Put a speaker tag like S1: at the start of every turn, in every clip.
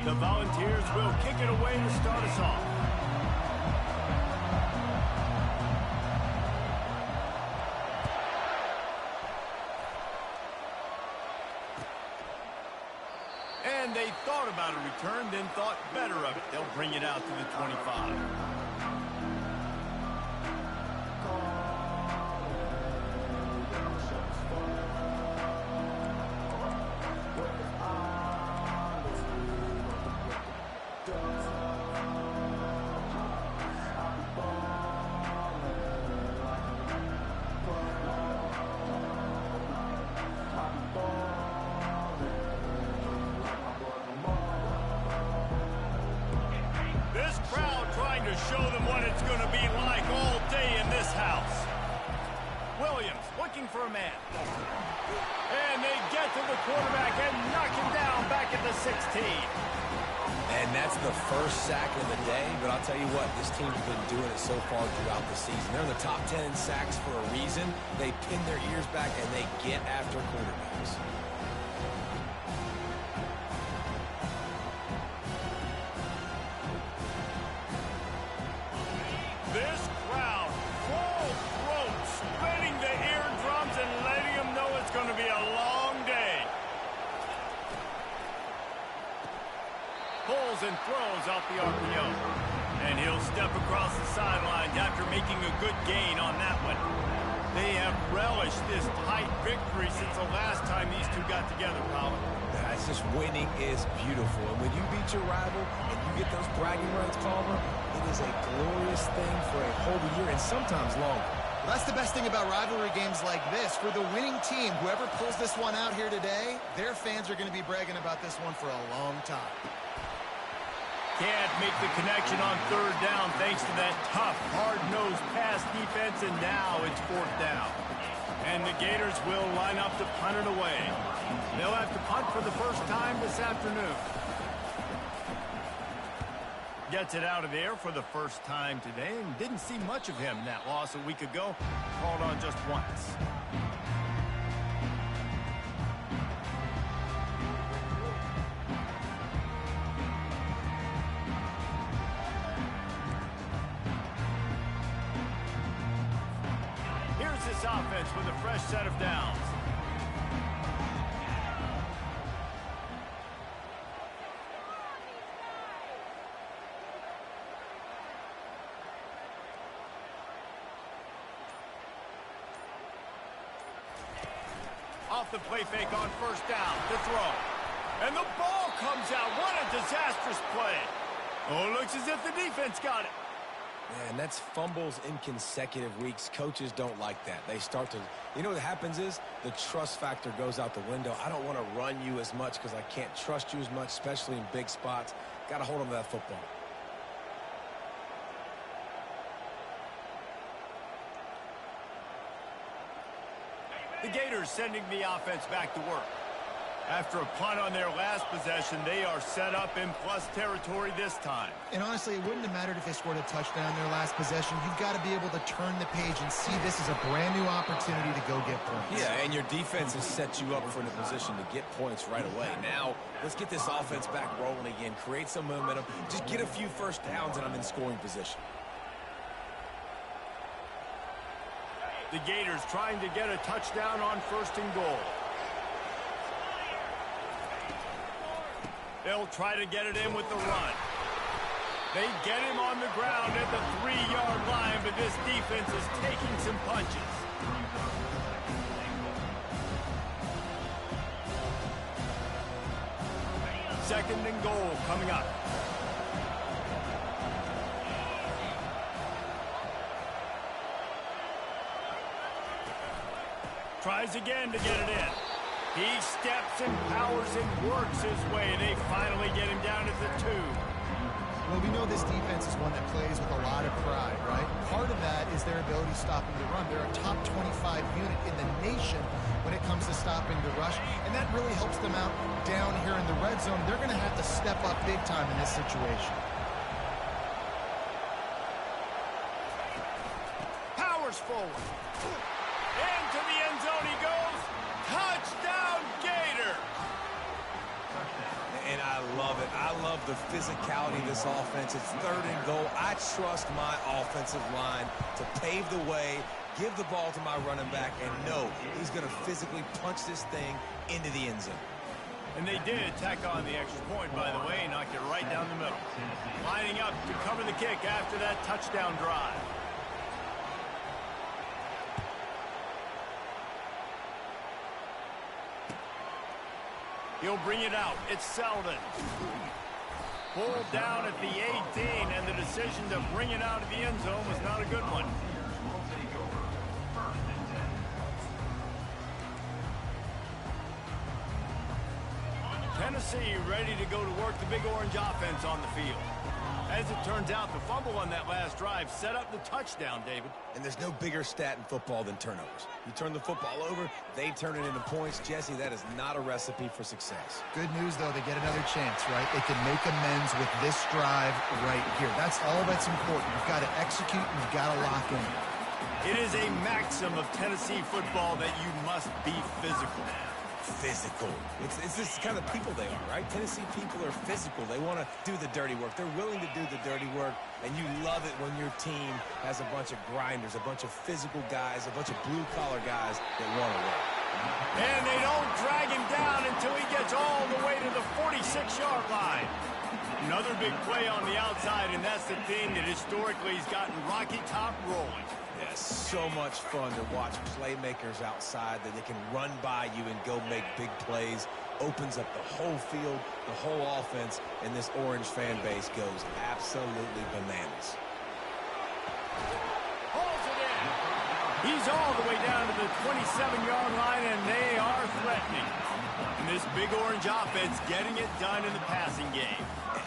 S1: The Volunteers will kick it away to start us off. And they thought about a return, then thought better of it. They'll bring it out to the 25. Show them what it's going to be like all day in this house. Williams looking for a man. And they get to the quarterback and knock him down back at the 16.
S2: And that's the first sack of the day, but I'll tell you what, this team's been doing it so far throughout the season. They're in the top 10 in sacks for a reason. They pin their ears back and they get after quarterbacks.
S1: This crowd, full throat, spreading the eardrums and letting them know it's going to be a long day. Pulls and throws out the RPO. And he'll step across the sidelines after making a good gain on that one. They have relished this tight victory since the last time these two got together, Colin.
S2: That's just winning is beautiful. And when you beat your rival and you get those bragging rights, Palmer, it is a glorious thing for a whole year and sometimes longer.
S3: Well, that's the best thing about rivalry games like this. For the winning team, whoever pulls this one out here today, their fans are going to be bragging about this one for a long time.
S1: Can't make the connection on third down thanks to that tough, hard-nosed pass defense, and now it's fourth down. And the Gators will line up to punt it away. They'll have to punt for the first time this afternoon. Gets it out of there for the first time today, and didn't see much of him in that loss a week ago. Called on just once. Here's this offense with a fresh set of downs. Off the play fake on first down, the throw. And the ball comes out. What a disastrous play. Oh, looks as if the defense got it.
S2: Man, that's fumbles in consecutive weeks. Coaches don't like that. They start to, you know what happens is the trust factor goes out the window. I don't want to run you as much because I can't trust you as much, especially in big spots. Got to hold on to that football.
S1: The Gators sending the offense back to work. After a punt on their last possession, they are set up in plus territory this time.
S3: And honestly, it wouldn't have mattered if they scored a touchdown in their last possession. You've got to be able to turn the page and see this as a brand new opportunity to go get points.
S2: Yeah, and your defense has set you up for the position to get points right away. Now, let's get this offense back rolling again, create some momentum, just get a few first downs, and I'm in scoring position.
S1: The Gators trying to get a touchdown on first and goal. They'll try to get it in with the run. They get him on the ground at the 3-yard line, but this defense is taking some punches. Second and goal coming up. Tries again to get it in. He steps and powers and works his way. They finally get him down at the 2.
S3: Well, we know this defense is one that plays with a lot of pride, right? Part of that is their ability stopping the run. They're a top 25 unit in the nation when it comes to stopping the rush, and that really helps them out down here in the red zone. They're going to have to step up big time in this situation.
S1: Powers forward. Into the end zone he goes. Touchdown, Gator!
S2: And I love it I love the physicality of this offense. It's 3rd and goal. I trust my offensive line to pave the way, give the ball to my running back, and know he's going to physically punch this thing into the end zone.
S1: And they did tack on the extra point, by the way, knocked it right down the middle. Lining up to cover the kick after that touchdown drive. He'll bring it out. It's Selden. Pulled down at the 18, and the decision to bring it out of the end zone was not a good one. Tennessee ready to go to work the Big Orange offense on the field. As it turns out, the fumble on that last drive set up the touchdown, David.
S2: And there's no bigger stat in football than turnovers. You turn the football over, they turn it into points. Jesse, that is not a recipe for success.
S3: Good news, though, they get another chance, right? They can make amends with this drive right here. That's all that's important. You've got to execute and you've got to lock in.
S1: It is a maxim of Tennessee football that you must be physical.
S2: Physical. It's this kind of people they are, right? Tennessee people are physical. They want to do the dirty work. They're willing to do the dirty work, and you love it when your team has a bunch of grinders, a bunch of physical guys, a bunch of blue-collar guys that want to work.
S1: And they don't drag him down until he gets all the way to the 46-yard line. Another big play on the outside, and that's the thing that historically has gotten Rocky Top rolling.
S2: Yeah, so much fun to watch playmakers outside that they can run by you and go make big plays. Opens up the whole field, the whole offense, and this Orange fan base goes absolutely bananas.
S1: Holds it in. He's all the way down to the 27-yard line, and they are threatening. And this Big Orange offense getting it done in the passing game.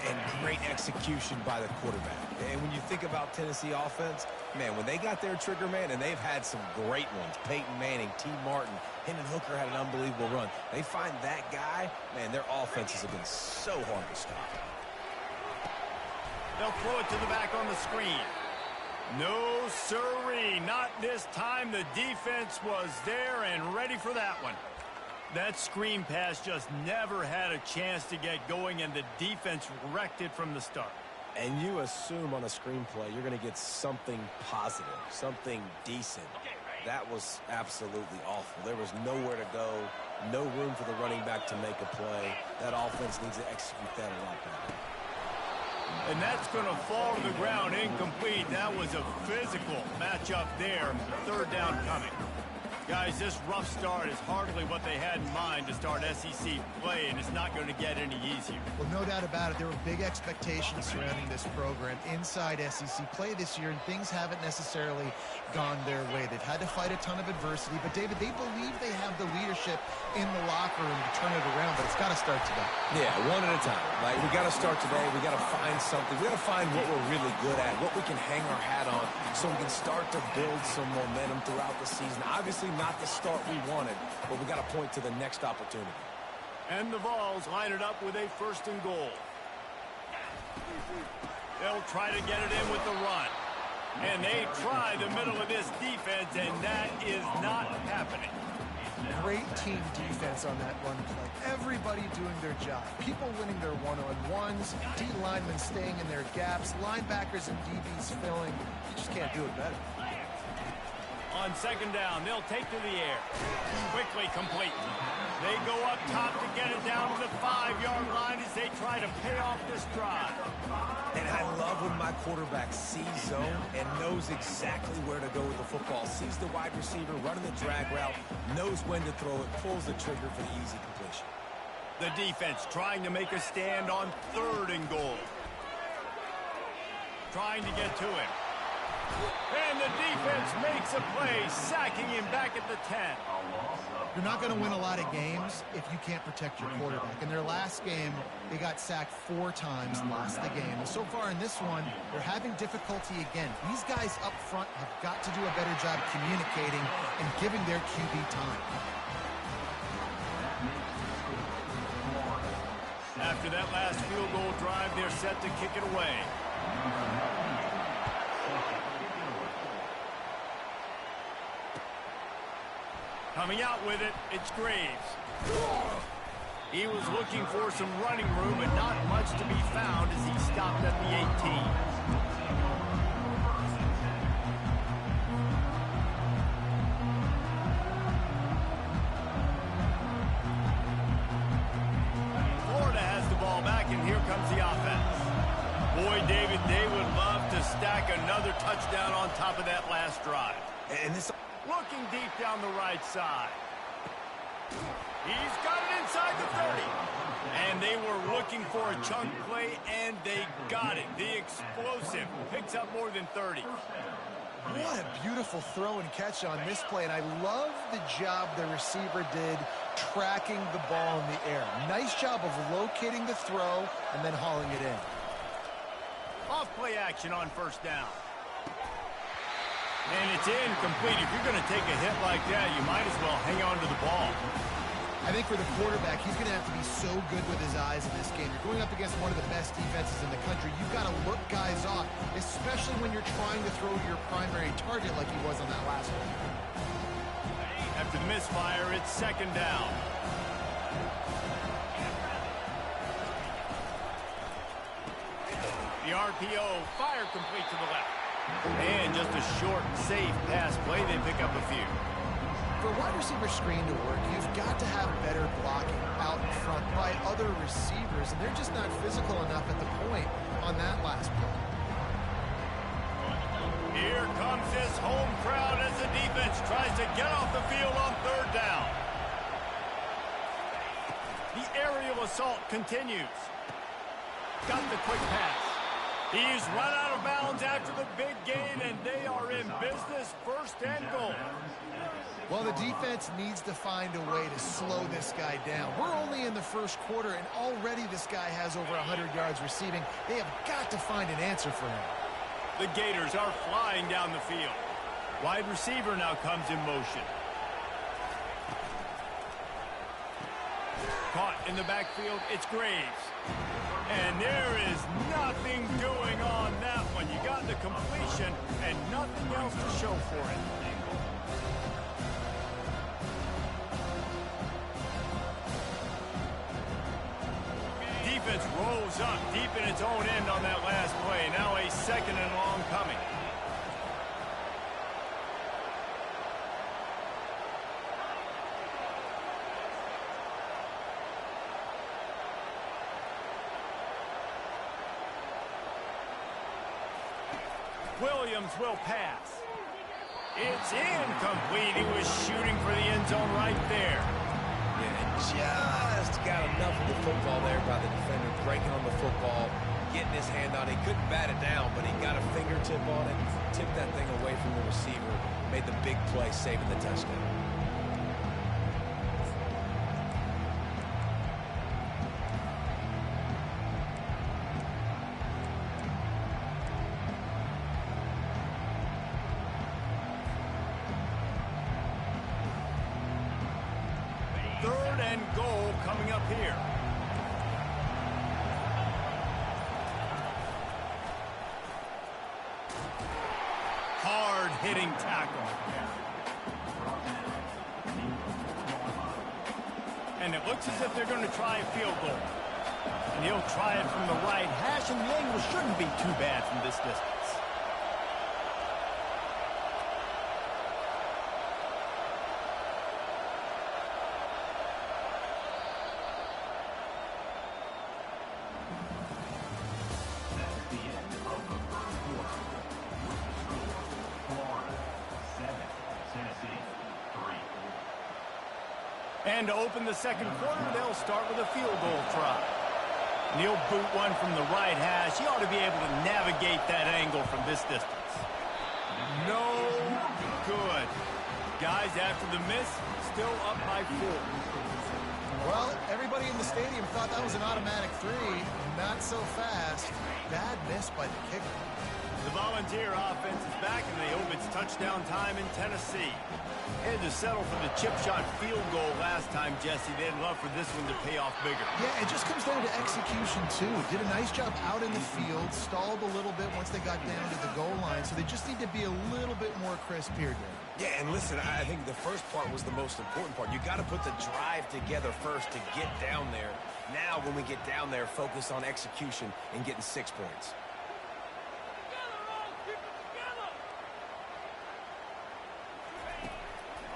S2: And great execution by the quarterback. And when you think about Tennessee offense, man, when they got their trigger man, and they've had some great ones, Peyton Manning, T. Martin, Hendon Hooker had an unbelievable run. They find that guy, man, their offenses have been so hard to stop.
S1: They'll throw it to the back on the screen. No siree, not this time. The defense was there and ready for that one. That screen pass just never had a chance to get going, and the defense wrecked it from the start.
S2: And you assume on a screenplay you're going to get something positive, something decent. That was absolutely awful. There was nowhere to go, no room for the running back to make a play. That offense needs to execute that a lot better.
S1: And that's going to fall to the ground incomplete. That was a physical matchup there. 3rd down coming. Guys, this rough start is hardly what they had in mind to start SEC play, and it's not going to get any easier.
S3: Well, no doubt about it. There were big expectations surrounding this program inside SEC play this year, and things haven't necessarily gone their way. They've had to fight a ton of adversity, but, David, they believe they have the leadership in the locker room to turn it around, but it's got to start today.
S2: Yeah, one at a time. Like, we got to start today. We got to find something. We got to find what we're really good at, what we can hang our hat on, so we can start to build some momentum throughout the season. Obviously, not the start we wanted, but we got to point to the next opportunity.
S1: And the Vols line it up with a 1st and goal. They'll try to get it in with the run. And they try the middle of this defense, and that is not happening.
S3: Great team defense on that run play. Everybody doing their job. People winning their one-on-ones, D linemen staying in their gaps, linebackers and DBs filling. You just can't do it better.
S1: On 2nd down, they'll take to the air. Quickly complete. They go up top to get it down to the 5-yard line as they try to pay off this drive.
S2: And I love when my quarterback sees zone and knows exactly where to go with the football. Sees the wide receiver running the drag route, knows when to throw it, pulls the trigger for the easy completion.
S1: The defense trying to make a stand on 3rd and goal. Trying to get to him. And the defense makes a play, sacking him back at the 10.
S3: You're not going to win a lot of games if you can't protect your quarterback. In their last game, they got sacked 4 times and lost the game. And so far in this one, they're having difficulty again. These guys up front have got to do a better job communicating and giving their QB time.
S1: After that last field goal drive, they're set to kick it away. Coming out with it, it's Graves. He was looking for some running room, but not much to be found as he stopped at the 18. Florida has the ball back, and here comes the offense. Boy, David, they would love to stack another touchdown on top of that last drive.
S2: And this...
S1: Looking deep down the right side. He's got it inside the 30. And they were looking for a chunk play, and they got it. The explosive picks up more than 30.
S3: What a beautiful throw and catch on this play, and I love the job the receiver did tracking the ball in the air. Nice job of locating the throw and then hauling it in.
S1: Off play action on first down. And it's incomplete. If you're going to take a hit like that, you might as well hang on to the ball.
S3: I think for the quarterback, he's going to have to be so good with his eyes in this game. You're going up against one of the best defenses in the country. You've got to look guys off, especially when you're trying to throw to your primary target like he was on that last one.
S1: After the misfire, it's second down. The RPO, fire complete to the left. And just a short, safe pass play. They pick up a few.
S3: For a wide receiver screen to work, you've got to have better blocking out in front by other receivers, and they're just not physical enough at the point on that last play.
S1: Here comes this home crowd as the defense tries to get off the field on third down. The aerial assault continues. Got the quick pass. He's run out of bounds after the big gain, and they are in business, first and goal.
S3: Well, the defense needs to find a way to slow this guy down. We're only in the first quarter, and already this guy has over 100 yards receiving. They have got to find an answer for him.
S1: The Gators are flying down the field. Wide receiver now comes in motion. Caught in the backfield, it's Graves. And there is nothing doing on that one. You got the completion and nothing else to show for it. Defense rolls up deep in its own end on that last play. Now a second and long coming. Williams will pass. It's incomplete. He was shooting for the end zone right there.
S2: Yeah, just got enough of the football there by the defender, breaking on the football, getting his hand on it. He couldn't bat it down, but he got a fingertip on it, tipped that thing away from the receiver, made the big play, saving the touchdown.
S1: Third and goal coming up here. Hard-hitting tackle. And it looks as if they're going to try a field goal. And he'll try it from the right hash, and the angle shouldn't be too bad from this distance. And to open the second quarter, they'll start with a field goal try. And he'll boot one from the right hash. He ought to be able to navigate that angle from this distance. No good. Guys, after the miss, still up by 4.
S3: Well, everybody in the stadium thought that was an automatic 3. Not so fast. Bad miss by the kicker.
S1: The Volunteer offense is back, and they hope it's touchdown time in Tennessee. Had to settle for the chip shot field goal last time, Jesse. They'd love for this one to pay off bigger.
S3: Yeah, it just comes down to execution, too. Did a nice job out in the field, stalled a little bit once they got down to the goal line, so they just need to be a little bit more crisp here, Dave.
S2: Yeah, and listen, I think the first part was the most important part. You got to put the drive together first to get down there. Now, when we get down there, focus on execution and getting 6 points.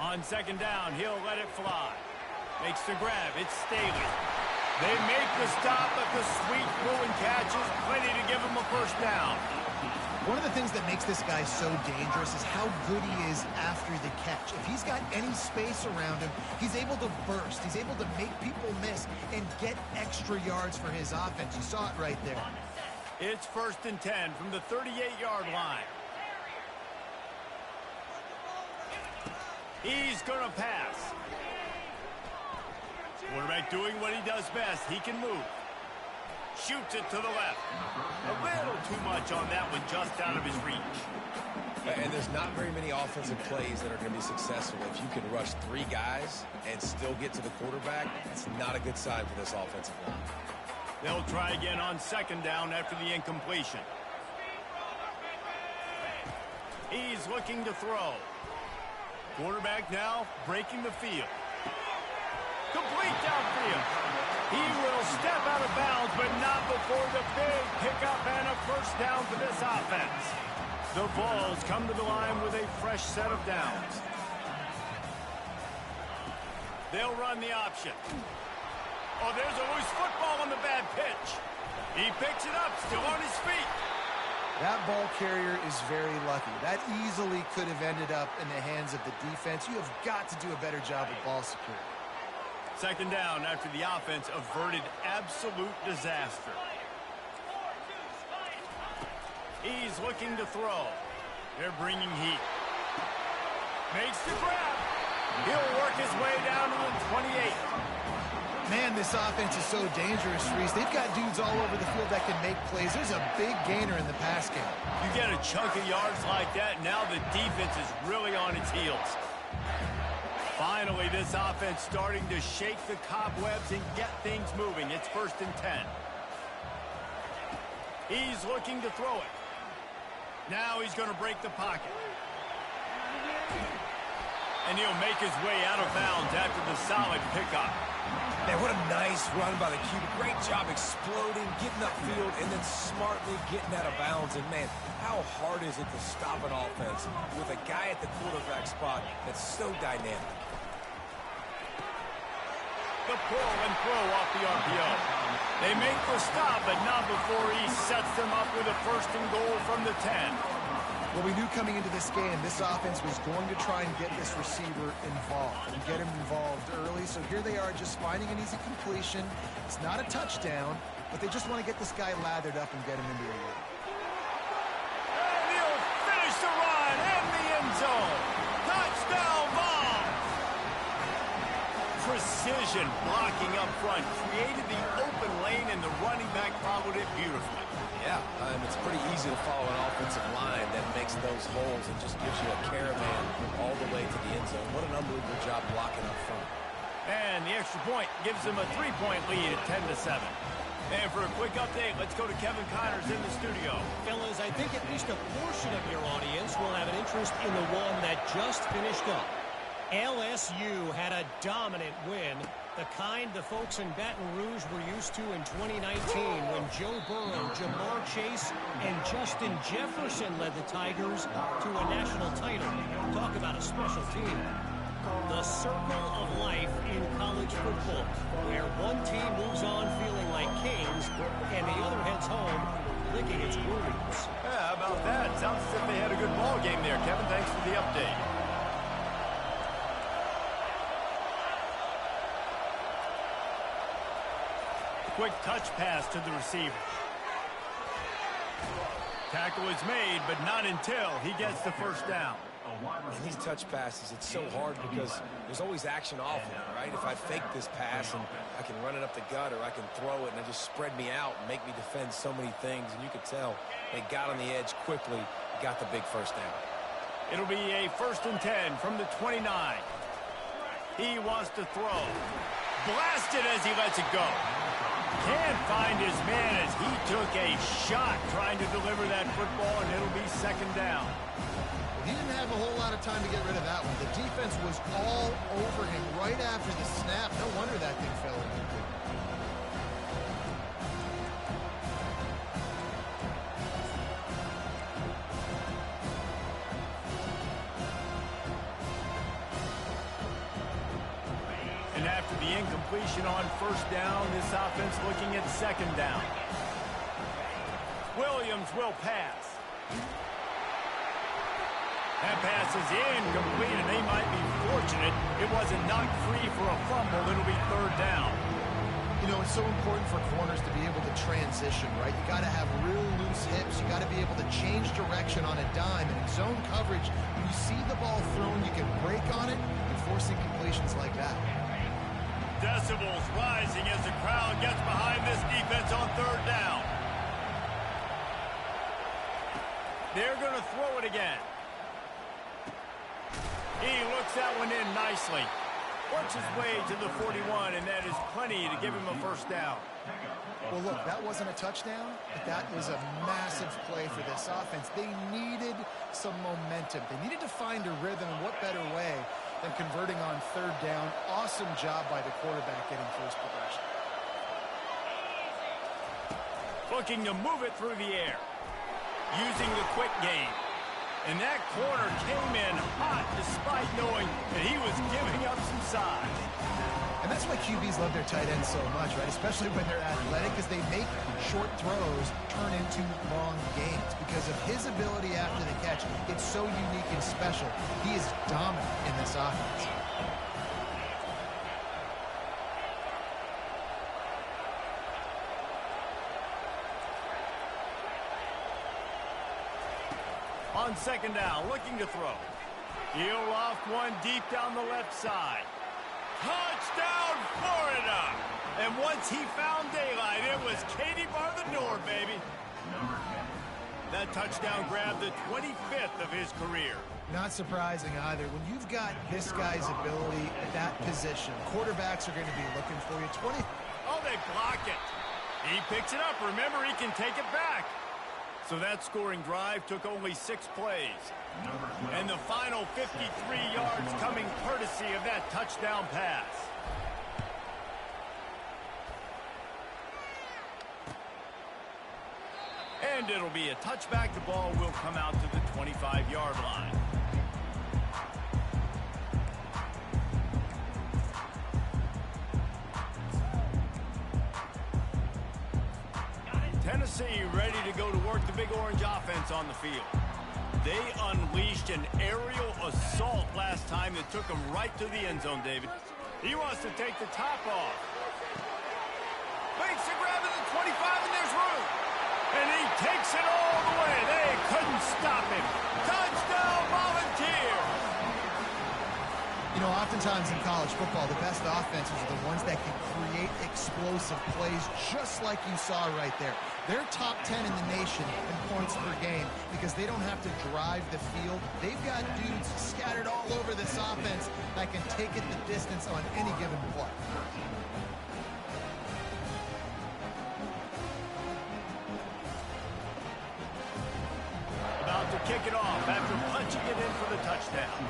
S1: On second down, he'll let it fly. Makes the grab. It's Staley. They make the stop, but the sweet throw and catches plenty to give him a first down.
S3: One of the things that makes this guy so dangerous is how good he is after the catch. If he's got any space around him, he's able to burst. He's able to make people miss and get extra yards for his offense. You saw it right there.
S1: It's 1st and 10 from the 38-yard line. He's going to pass. Quarterback doing what he does best. He can move. Shoots it to the left. A little too much on that one, just out of his reach.
S2: And there's not very many offensive plays that are going to be successful. If you can rush 3 guys and still get to the quarterback, it's not a good sign for this offensive line.
S1: They'll try again on second down after the incompletion. He's looking to throw. Quarterback now breaking the field. Complete downfield. He will step out of bounds, but not before the big pickup and a first down for this offense. The Vols come to the line with a fresh set of downs. They'll run the option. Oh, there's a loose football on the bad pitch. He picks it up, still on his feet.
S3: That ball carrier is very lucky. That easily could have ended up in the hands of the defense. You have got to do a better job of ball security.
S1: Second down after the offense averted absolute disaster. He's looking to throw. They're bringing heat. Makes the grab. He'll work his way down to the 28.
S3: Man, this offense is so dangerous, Reese. They've got dudes all over the field that can make plays. There's a big gainer in the pass game.
S1: You get a chunk of yards like that, now the defense is really on its heels. Finally, this offense starting to shake the cobwebs and get things moving. It's 1st and 10. He's looking to throw it. Now he's going to break the pocket. And he'll make his way out of bounds after the solid pickup.
S2: Man, what a nice run by the QB. Great job exploding, getting upfield, and then smartly getting out of bounds. And, man, how hard is it to stop an offense with a guy at the quarterback spot that's so dynamic?
S1: The pull and throw off the RPO. They make the stop, but not before he sets them up with a 1st and goal from the 10.
S3: Well, we knew coming into this game, this offense was going to try and get this receiver involved and get him involved early. So here they are just finding an easy completion. It's not a touchdown, but they just want to get this guy lathered up and get him into the lead.
S1: And he'll finish the run in the end zone. Touchdown ball. Precision blocking up front created the open lane, and the running back followed it beautifully.
S2: Yeah, it's pretty easy to follow an offensive line that makes those holes and just gives you a caravan all the way to the end zone. What an unbelievable job blocking up front.
S1: And the extra point gives them a 3-point lead at 10-7. And for a quick update, let's go to Kevin Connors in the studio.
S4: Fellas, I think at least a portion of your audience will have an interest in the one that just finished up. LSU had a dominant win, the kind the folks in Baton Rouge were used to in 2019 when Joe Burrow, Jamar Chase, and Justin Jefferson led the Tigers to a national title. Talk about a special team. The circle of life in college football, where one team moves on feeling like kings and the other heads home licking its wounds.
S1: Yeah, how about that? Sounds as if they had a good ball game there, Kevin. Thanks for the update. Quick touch pass to the receiver. Tackle is made, but not until he gets the first down.
S2: And these touch passes, it's so hard because there's always action off of it, right? If I fake this pass and I can run it up the gut or I can throw it and it just spread me out and make me defend so many things. And you could tell they got on the edge quickly, got the big first down.
S1: It'll be a 1st and 10 from the 29. He wants to throw. Blasted as he lets it go. Can't find his man as he took a shot trying to deliver that football, and it'll be second down.
S3: He didn't have a whole lot of time to get rid of that one. The defense was all over him right after the snap. No wonder that thing fell in.
S1: And after the incompletion on first down, this offense looking at second down. Williams will pass. That pass is incomplete, and they might be fortunate it wasn't knocked free for a fumble. It'll be third down.
S3: You know, it's so important for corners to be able to transition, right? You got to have real loose hips. You got to be able to change direction on a dime. And in zone coverage, when you see the ball thrown, you can break on it and force incompletions like that.
S1: Decibels rising as the crowd gets behind this defense on third down. They're going to throw it again. He looks that one in nicely. Works his way to the 41, and that is plenty to give him a first down.
S3: Well, look, that wasn't a touchdown, but that was a massive play for this offense. They needed some momentum. They needed to find a rhythm, and what better way than converting on third down. Awesome job by the quarterback getting first progression.
S1: Looking to move it through the air. Using the quick game. And that corner came in hot despite knowing that he was giving up some size.
S3: And that's why QBs love their tight ends so much, right? Especially when they're athletic, because they make short throws turn into long gains. Because of his ability after the catch, it's so unique and special. He is dominant in this offense.
S1: On second down, looking to throw. He'll loft one deep down the left side. Touchdown, Florida! And once he found daylight, it was Katie bar the door, baby. That touchdown grabbed the 25th of his career.
S3: Not surprising either. When you've got this guy's ability at that position, quarterbacks are going to be looking for you.
S1: Oh, they block it. He picks it up. Remember, he can take it back. So that scoring drive took only 6 plays. And the final 53 yards coming courtesy of that touchdown pass. And it'll be a touchback. The ball will come out to the 25-yard line. Tennessee ready to go to work the Big Orange offense on the field. They unleashed an aerial assault last time that took them right to the end zone, David. He wants to take the top off. Makes the grab at the 25, and there's room. And he takes it all the way. They couldn't stop him. Touchdown, Volunteers!
S3: You know, oftentimes in college football, the best offenses are the ones that can create explosive plays just like you saw right there. They're top 10 in the nation in points per game because they don't have to drive the field. They've got dudes scattered all over this offense that can take it the distance on any given play.
S1: About to kick it off after punching it in for the touchdown.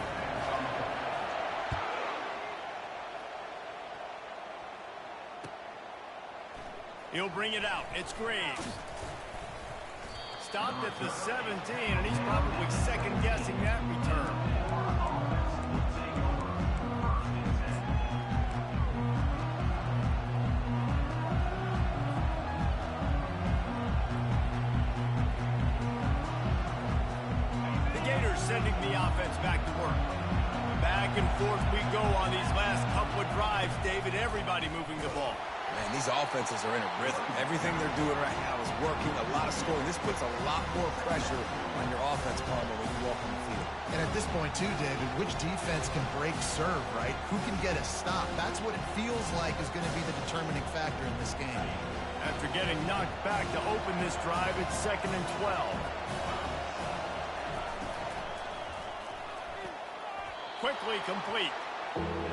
S1: He'll bring it out. It's Graves. Stopped at the 17, and he's probably second-guessing that return. The Gators sending the offense back to work. Back and forth we go on these last couple of drives, David. Everybody moving the ball.
S2: Man, these offenses are in a rhythm. Everything they're doing right now is working. A lot of scoring. This puts a lot more pressure on your offense, Palmer, when you walk on the field.
S3: And at this point, too, David, which defense can break serve, right? Who can get a stop? That's what it feels like is going to be the determining factor in this game.
S1: After getting knocked back to open this drive, it's 2nd and 12. Quickly complete.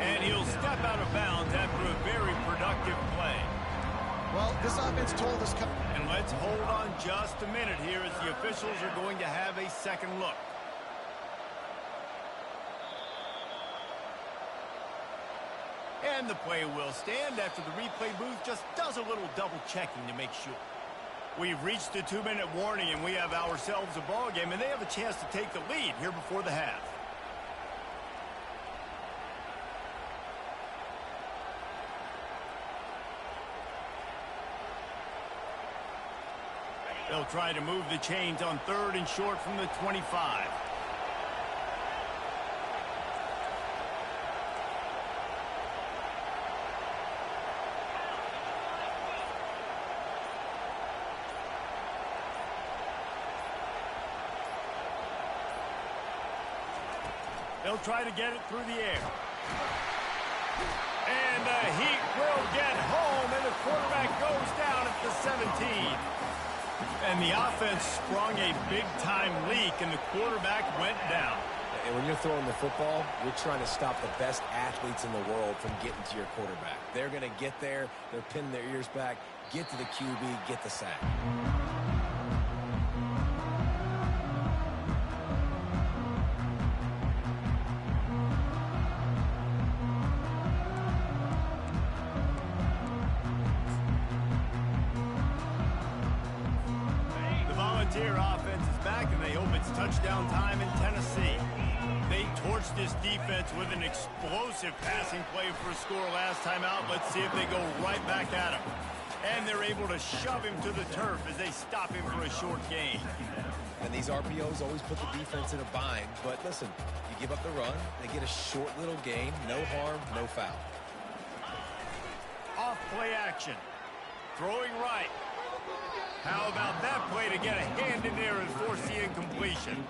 S1: And he'll step out of bounds after a very productive play.
S3: Well, this offense told us...
S1: And let's hold just a minute here as the officials are going to have a second look. And the play will stand after the replay booth just does a little double checking to make sure. We've reached the 2-minute warning and we have ourselves a ball game, and they have a chance to take the lead here before the half. They'll try to move the chains on 3rd and short from the 25. They'll try to get it through the air. And the Heat will get home, and the quarterback goes down at the 17. And the offense sprung a big-time leak, and the quarterback went down.
S2: And when you're throwing the football, you're trying to stop the best athletes in the world from getting to your quarterback. They're going to get there. They're pinning their ears back, get to the QB, get the sack.
S1: Volunteer offense is back, and they hope it's touchdown time in Tennessee. They torched this defense with an explosive passing play for a score last time out. Let's see if they go right back at him. And they're able to shove him to the turf as they stop him for a short gain.
S2: And these RPOs always put the defense in a bind. But listen, you give up the run, they get a short little gain, no harm, no foul.
S1: Off play action. Throwing right. How about that play to get a hand in there and force the incompletion?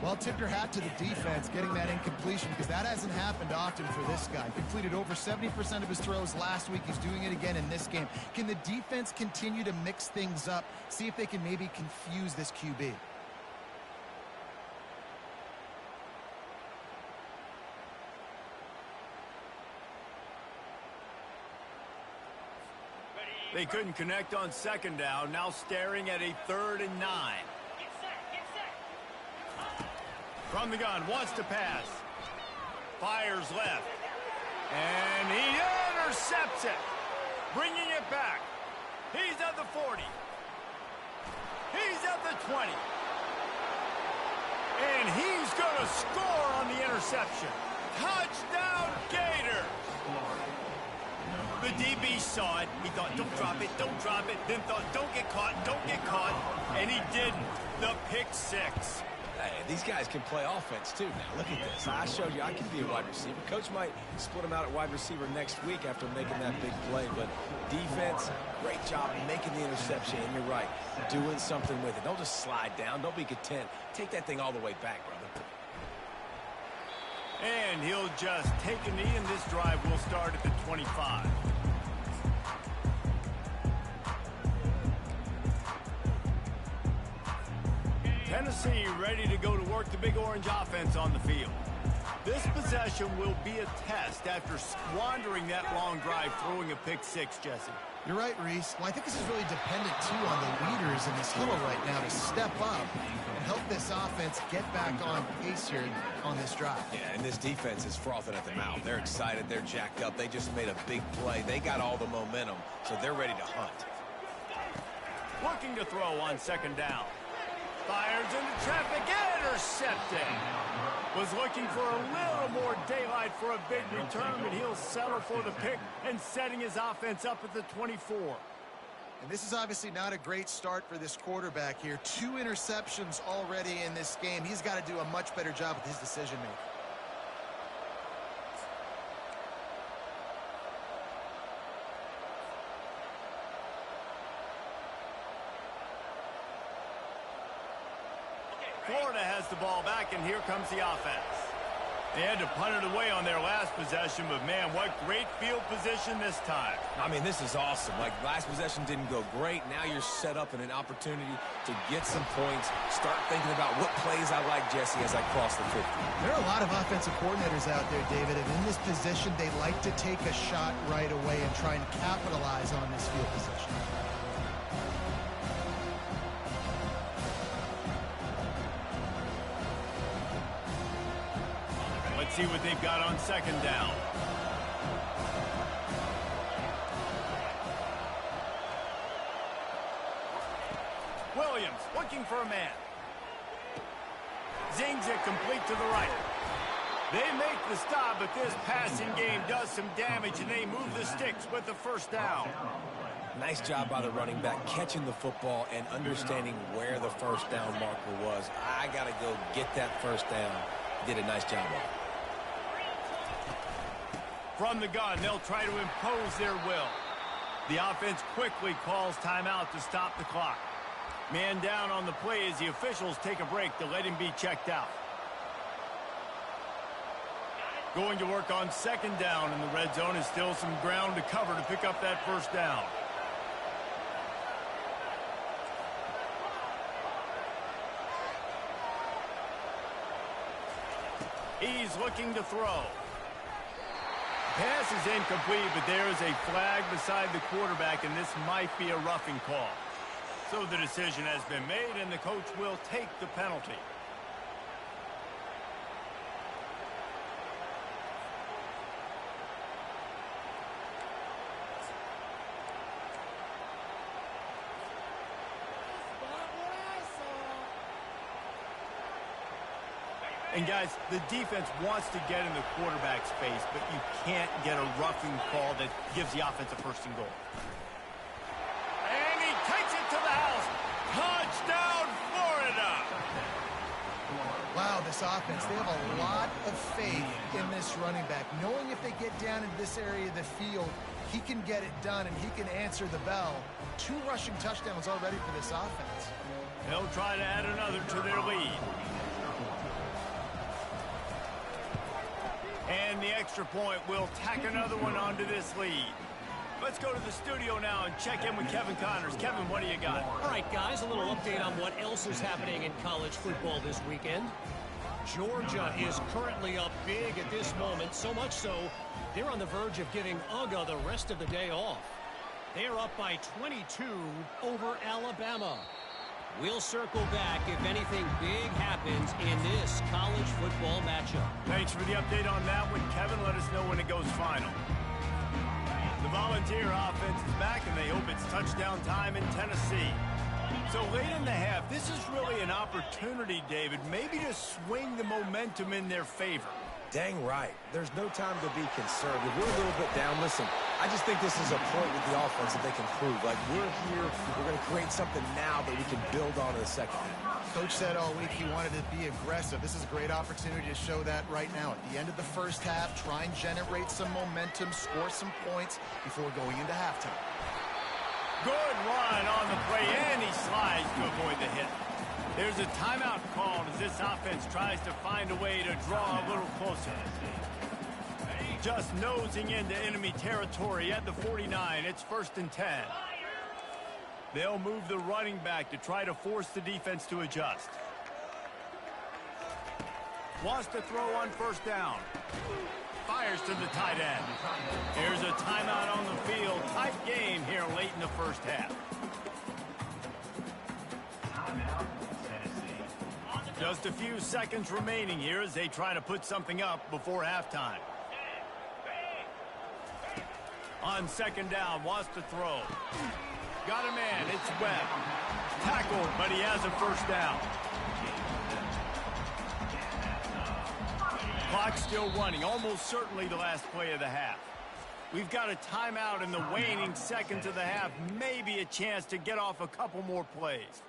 S3: Well, tip your hat to the defense getting that incompletion, because that hasn't happened often for this guy. Completed over 70% of his throws last week. He's doing it again in this game. Can the defense continue to mix things up, see if they can maybe confuse this QB?
S1: They couldn't connect on 2nd down. Now staring at a 3rd and 9.
S5: Get set.
S1: From the gun, wants to pass. Fires left. And he intercepts it. Bringing it back. He's at the 40. He's at the 20. And he's going to score on the interception. Touchdown, Gator. The DB saw it. He thought, don't drop it, don't drop it. Then thought, don't get caught, don't get caught. And he didn't. The pick 6.
S2: Hey, these guys can play offense, too. Now, look at this. I showed you I can be a wide receiver. Coach might split him out at wide receiver next week after making that big play. But defense, great job making the interception. And you're right, doing something with it. Don't just slide down. Don't be content. Take that thing all the way back, brother.
S1: And he'll just take a knee, and this drive will start at the 25. Tennessee ready to go to work the Big Orange offense on the field. This possession will be a test after squandering that long drive, throwing a pick 6, Jesse.
S3: You're right, Reese. Well, I think this is really dependent, too, on the leaders in this huddle right now to step up and help this offense get back on pace here on this drive.
S2: Yeah, and this defense is frothing at the mouth. They're excited. They're jacked up. They just made a big play. They got all the momentum, so they're ready to hunt.
S1: Looking to throw on 2nd down. Fires into traffic, intercepted. Was looking for a little more daylight for a big return, but he'll settle for the pick and setting his offense up at the 24.
S3: And this is obviously not a great start for this quarterback here. 2 interceptions already in this game. He's got to do a much better job with his decision-making.
S1: Florida has the ball back, and here comes the offense. They had to punt it away on their last possession, but, man, what great field position this time.
S2: I mean, this is awesome. Like, last possession didn't go great. Now you're set up in an opportunity to get some points. Start thinking about what plays I like, Jesse, as I cross the 50.
S3: There are a lot of offensive coordinators out there, David, and in this position, they like to take a shot right away and try and capitalize on this field position.
S1: Let's see what they've got on second down. Williams looking for a man. Zings it complete to the right. They make the stop, but this passing game does some damage, and they move the sticks with the first down.
S2: Nice job by the running back catching the football and understanding where the first down marker was. I got to go get that first down. Did a nice job of it.
S1: From the gun, they'll try to impose their will. The offense quickly calls timeout to stop the clock. Man down on the play as the officials take a break to let him be checked out. Going to work on second down in the red zone is still some ground to cover to pick up that first down. He's looking to throw. Pass is incomplete, but there is a flag beside the quarterback, and this might be a roughing call. So the decision has been made, and the coach will take the penalty. And guys, the defense wants to get in the quarterback's face, but you can't get a roughing call that gives the offense a first and goal. And he takes it to the house. Touchdown, Florida!
S3: Wow, this offense, they have a lot of faith in this running back, knowing if they get down into this area of the field, he can get it done and he can answer the bell. 2 rushing touchdowns already for this offense.
S1: They'll try to add another to their lead. And the extra point will tack another one onto this lead. Let's go to the studio now and check in with Kevin Connors. Kevin, what do you got?
S4: All right, guys, a little update on what else is happening in college football this weekend. Georgia is currently up big at this moment, so much so they're on the verge of giving UGA the rest of the day off. They're up by 22 over Alabama. We'll circle back if anything big happens in this college football matchup.
S1: Thanks for the update on that one, Kevin. Let us know when it goes final. The Volunteer offense is back, and they hope it's touchdown time in Tennessee. So late in the half, this is really an opportunity, David, maybe to swing the momentum in their favor.
S2: Dang right. There's no time to be conservative. We're a little bit down. Listen, I just think this is a point with the offense that they can prove. Like, we're here, we're going to create something now that we can build on in the second half.
S3: Coach said all week he wanted to be aggressive. This is a great opportunity to show that right now. At the end of the first half, try and generate some momentum, score some points before going into halftime.
S1: Good run on the play, and he slides to avoid the hit. There's a timeout called as this offense tries to find a way to draw a little closer. Just nosing into enemy territory at the 49. It's 1st and 10. They'll move the running back to try to force the defense to adjust. Wants to throw on first down. Fires to the tight end. Here's a timeout on the field. Tight game here late in the first half. Just a few seconds remaining here as they try to put something up before halftime. On second down, wants to throw. Got a man, it's Webb. Tackled, but he has a first down. Clock's still running, almost certainly the last play of the half. We've got a timeout in the waning seconds of the half, maybe a chance to get off a couple more plays.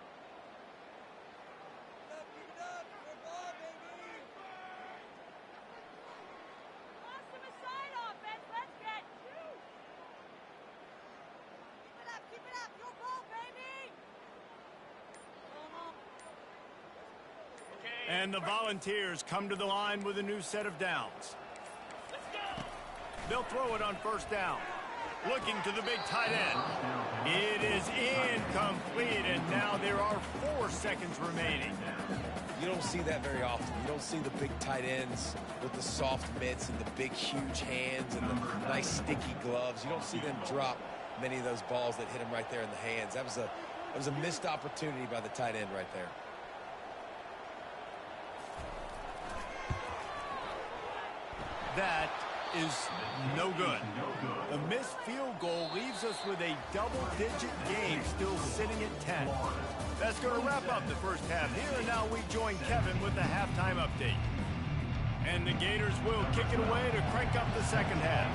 S1: And the Volunteers come to the line with a new set of downs. They'll throw it on first down. Looking to the big tight end. It is incomplete, and now there are 4 seconds remaining.
S2: You don't see that very often. You don't see the big tight ends with the soft mitts and the big, huge hands and the nice, sticky gloves. You don't see them drop many of those balls that hit them right there in the hands. That was a missed opportunity by the tight end right there.
S1: That is no good. The missed field goal leaves us with a double-digit game still sitting at 10. That's going to wrap up the first half here, and now we join Kevin with the halftime update. And the Gators will kick it away to crank up the second half.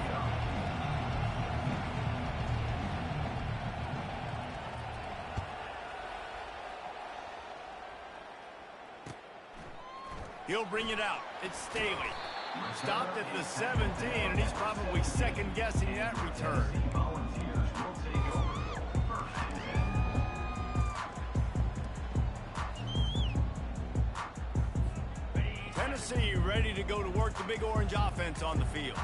S1: He'll bring it out. It's Staley. Stopped at the 17, and he's probably second-guessing that return. Tennessee ready to go to work the Big Orange offense on the field.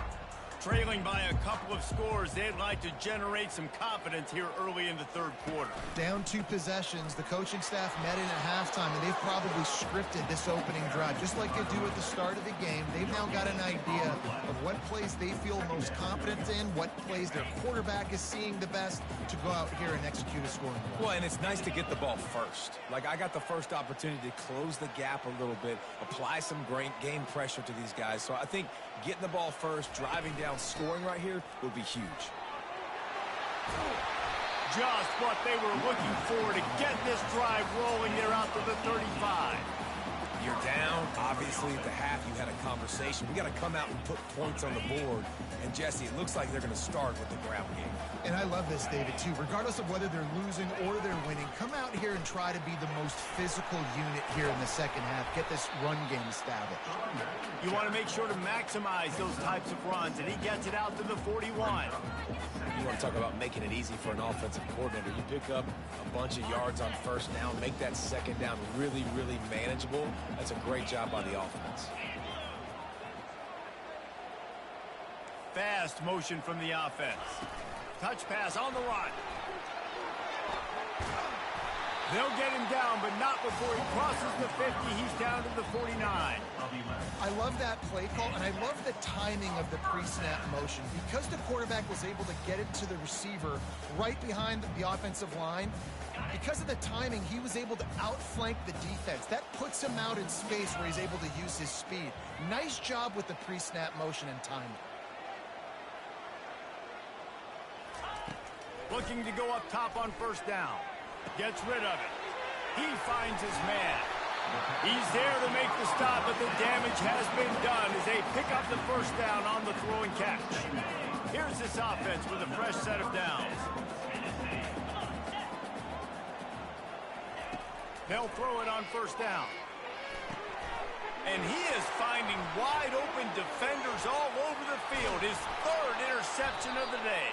S1: Trailing by a couple of scores, they'd like to generate some confidence here early in the third quarter.
S3: Down 2 possessions, the coaching staff met in at halftime, and they've probably scripted this opening drive. Just like they do at the start of the game, they've now got an idea of what plays they feel most confident in, what plays their quarterback is seeing the best to go out here and execute a scoring drive.
S2: Well, and it's nice to get the ball first. Like, I got the first opportunity to close the gap a little bit, apply some great game pressure to these guys. So I think getting the ball first, driving down, scoring right here would be huge.
S1: Just what they were looking for to get this drive rolling. They're out to the 35.
S2: You're down. Obviously, at the half, you had a conversation. We got to come out and put points on the board. And, Jesse, it looks like they're going to start with the ground game.
S3: And I love this, David, too. Regardless of whether they're losing or they're winning, come out here and try to be the most physical unit here in the second half. Get this run game established.
S1: You want to make sure to maximize those types of runs, and he gets it out to the 41.
S2: You want to talk about making it easy for an offensive coordinator. You pick up a bunch of yards on first down, make that second down really, really manageable. That's a great job by the offense.
S1: Fast motion from the offense. Touch pass on the run. They'll get him down, but not before he crosses the 50. He's down to the 49.
S3: I love that play call, and I love the timing of the pre-snap motion. Because the quarterback was able to get it to the receiver right behind the offensive line, because of the timing, he was able to outflank the defense. That puts him out in space where he's able to use his speed. Nice job with the pre-snap motion and timing.
S1: Looking to go up top on first down. Gets rid of it. He finds his man. He's there to make the stop, but the damage has been done as they pick up the first down on the throw and catch. Here's this offense with a fresh set of downs. They'll throw it on first down. And he is finding wide open defenders all over the field. His third interception of the day.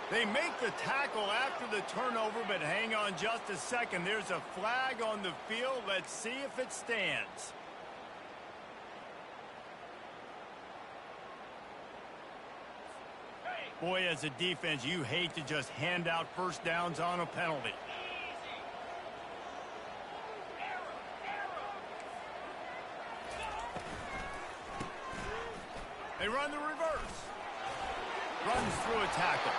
S1: They make the tackle after the turnover, but hang on just a second. There's a flag on the field. Let's see if it stands. Boy, as a defense, you hate to just hand out first downs on a penalty. They run the reverse. Runs through a tackle.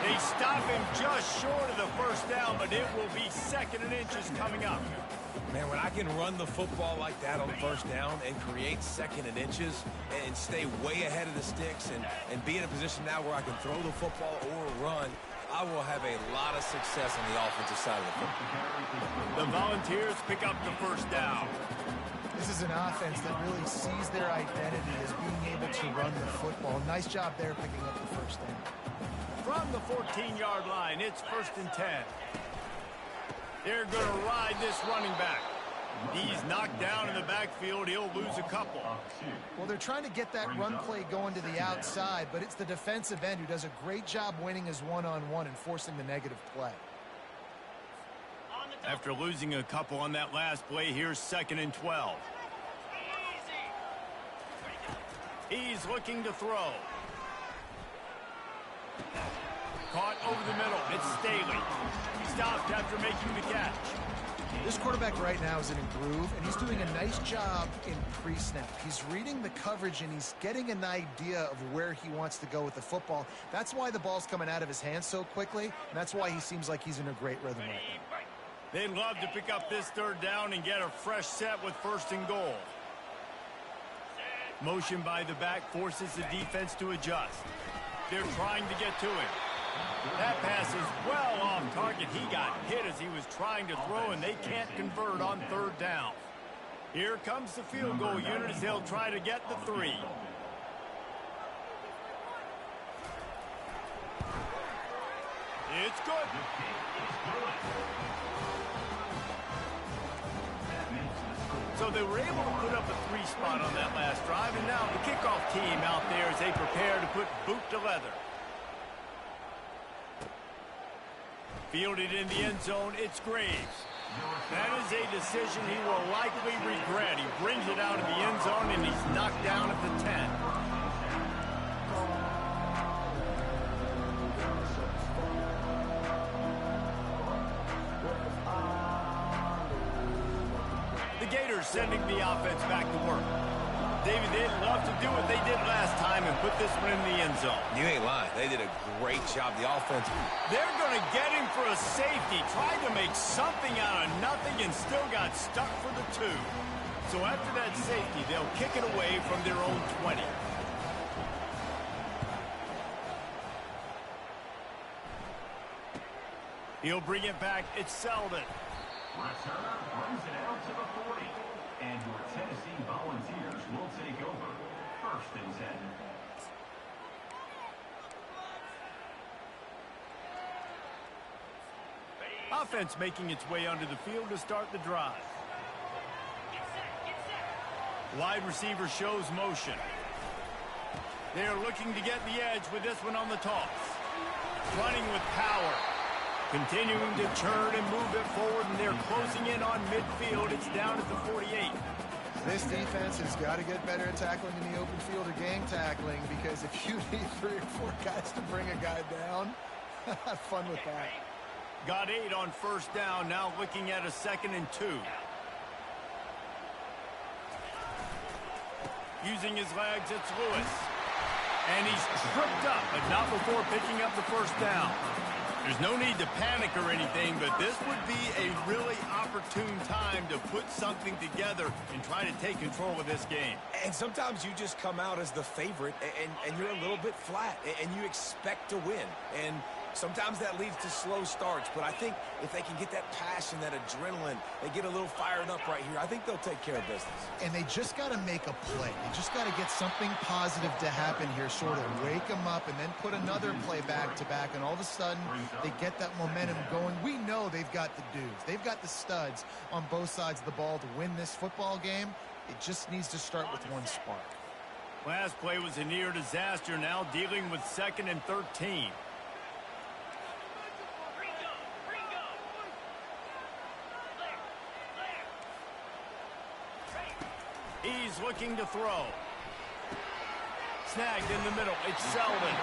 S1: They stop him just short of the first down, but it will be second and inches coming up.
S2: Man, when I can run the football like that on first down and create second and inches and stay way ahead of the sticks and be in a position now where I can throw the football or run, I will have a lot of success on the offensive side of the football.
S1: The Volunteers pick up the first down.
S3: This is an offense that really sees their identity as being able to run the football. Nice job there picking up the first down.
S1: From the 14-yard line, it's 1st and 10. They're going to ride this running back. He's knocked down in the backfield. He'll lose a couple.
S3: Well, they're trying to get that run play going to the outside, but it's the defensive end who does a great job winning his one-on-one and forcing the negative play.
S1: After losing a couple on that last play, here's 2nd and 12. He's looking to throw. Caught over the middle. It's Staley. He stopped after making the catch.
S3: This quarterback right now is in a groove, and he's doing a nice job in pre-snap. He's reading the coverage, and he's getting an idea of where he wants to go with the football. That's why the ball's coming out of his hands so quickly, and that's why he seems like he's in a great rhythm right now.
S1: They'd love to pick up this third down and get a fresh set with 1st and goal. Motion by the back forces the defense to adjust. They're trying to get to him. That pass is well off target. He got hit as he was trying to throw, and they can't convert on third down. Here comes the field goal unit as they'll try to get the 3. It's good. So they were able to put up a 3 spot on that last drive, and now the kickoff team out there as they prepare to put boot to leather. Fielded in the end zone, it's Graves. That is a decision he will likely regret. He brings it out of the end zone, and he's knocked down at the 10. The Gators sending the offense back to work. David, they'd love to do what they did last time and put this one in the end zone.
S2: You ain't lying. They did a great job. The offense.
S1: They're going to get him for a safety. Tried to make something out of nothing and still got stuck for the 2. So after that safety, they'll kick it away from their own 20. He'll bring it back. It's Selden.
S6: Returner brings it out to the 40. And your Tennessee Volunteers will take over. 1st and 10.
S1: Offense making its way onto the field to start the drive. Wide receiver shows motion. They're looking to get the edge with this one on the toss. Running with power. Continuing to turn and move it forward, and they're closing in on midfield. It's down at the 48.
S3: This defense has got to get better at tackling in the open field or gang tackling, because if you need 3 or 4 guys to bring a guy down, have fun with that.
S1: Got 8 on 1st down, now looking at a 2nd and 2. Using his legs, it's Lewis. And he's tripped up, but not before picking up the 1st down. There's no need to panic or anything, but this would be a really opportune time to put something together and try to take control of this game.
S2: And sometimes you just come out as the favorite, and you're a little bit flat, and you expect to win. And sometimes that leads to slow starts, but I think if they can get that passion, that adrenaline, they get a little fired up right here, I think they'll take care of business.
S3: And they just got to make a play. They just got to get something positive to happen here, sort of wake them up, and then put another play back to back, and all of a sudden they get that momentum going. We know they've got the dudes. They've got the studs on both sides of the ball to win this football game. It just needs to start with one spark.
S1: Last play was a near disaster, now dealing with 2nd and 13. He's looking to throw. Snagged in the middle. It's Selden.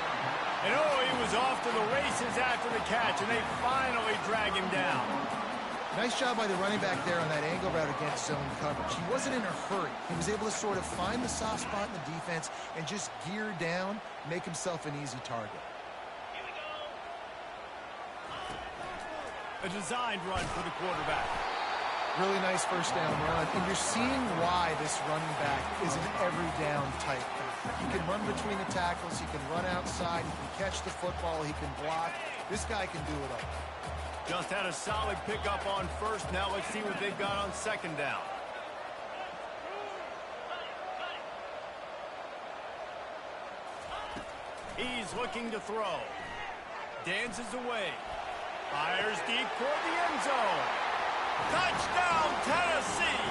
S1: And oh, he was off to the races after the catch, and they finally drag him down.
S3: Nice job by the running back there on that angle route against zone coverage. He wasn't in a hurry. He was able to sort of find the soft spot in the defense and just gear down, make himself an easy target.
S1: A designed run for the quarterback.
S3: Really nice 1st down run. And you're seeing why this running back is an every down type guy. He can run between the tackles. He can run outside. He can catch the football. He can block. This guy can do it all.
S1: Just had a solid pickup on 1st. Now let's see what they've got on 2nd down. He's looking to throw. Dances away. Fires deep toward the end zone. Touchdown, Tennessee!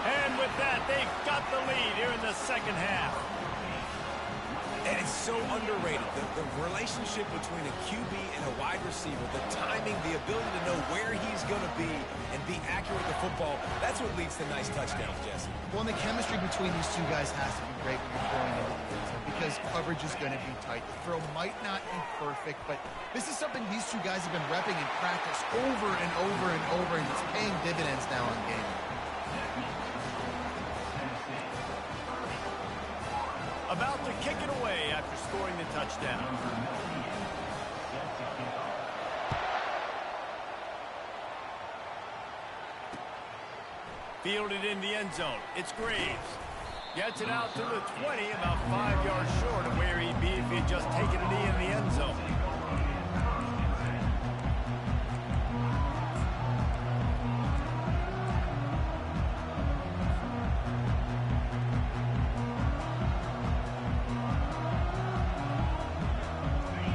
S1: And with that, they've got the lead here in the 2nd half.
S2: And it's so underrated, the relationship between a QB and a wide receiver, the timing, the ability to know where he's going to be and be accurate with the football, that's what leads to nice touchdowns, Jesse.
S3: Well, and the chemistry between these two guys has to be great when you're throwing into the end zone, because coverage is going to be tight. The throw might not be perfect, but this is something these two guys have been repping in practice over and over and over, and it's paying dividends now on game.
S1: About to kick it away after scoring the touchdown. Fielded in the end zone. It's Graves. Gets it out to the 20, about 5 yards short of where he'd be if he had just taken a knee in the end zone.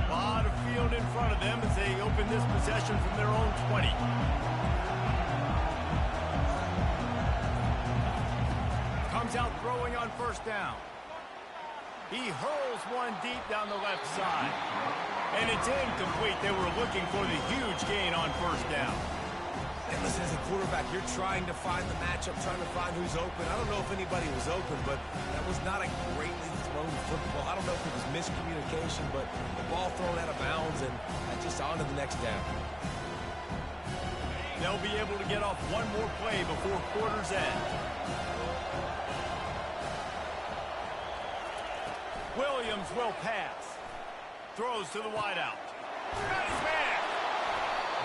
S1: A lot of field in front of them as they open this possession from their own 20. Out throwing on first down. He hurls one deep down the left side. And it's incomplete. They were looking for the huge gain on first down.
S2: And listen, as a quarterback, you're trying to find the matchup, trying to find who's open. I don't know if anybody was open, but that was not a greatly thrown football. I don't know if it was miscommunication, but the ball thrown out of bounds and just on to the next down.
S1: They'll be able to get off one more play before quarter's end. Williams will pass. Throws to the wideout. Got his man.